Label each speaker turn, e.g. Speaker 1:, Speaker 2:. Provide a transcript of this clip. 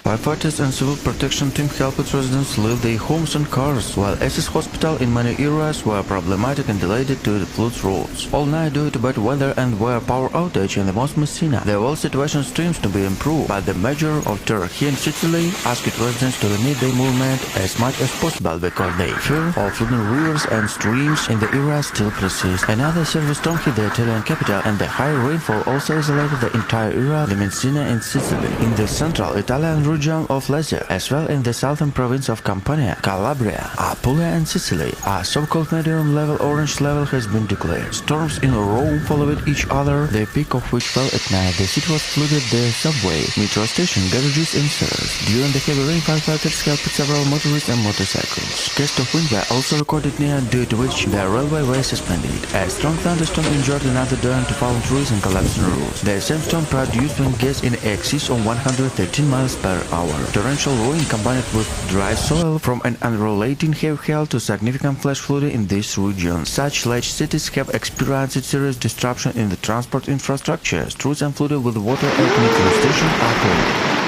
Speaker 1: Firefighters and civil protection team helped residents leave their homes and cars, while access hospital in many areas were problematic and delayed due to flood roads. All night due to bad weather and were power outage in the most Messina. The whole situation seems to be improved, but the measure of terror here in Sicily asked residents to limit their movement as much as possible because they fear of flooding rivers and streams in the area still persist. Another severe storm hit the Italian capital, and the high rainfall also isolated the entire area of the Messina in Sicily. In the central Italian region of Lazio, as well in the southern province of Campania, Calabria, Apulia and Sicily, a so-called medium level orange level has been declared. Storms in Rome followed each other, the peak of which fell at night. The city was flooded, the subway, metro station, garages and cellars. During the heavy rain, firefighters helped several motorists and motorcycles. Gusts of wind were also recorded near, due to which the railway was suspended. A strong thunderstorm injured another dome to fallen trees and collapsing roofs. The same storm produced wind gusts in excess of 113 miles per hour. Torrential rain combined with dry soil from an unrelated heavy hail to significant flash flooding in this region. Such large cities have experienced serious disruption in the transport infrastructure. Streets and flooded with water at metro station are full.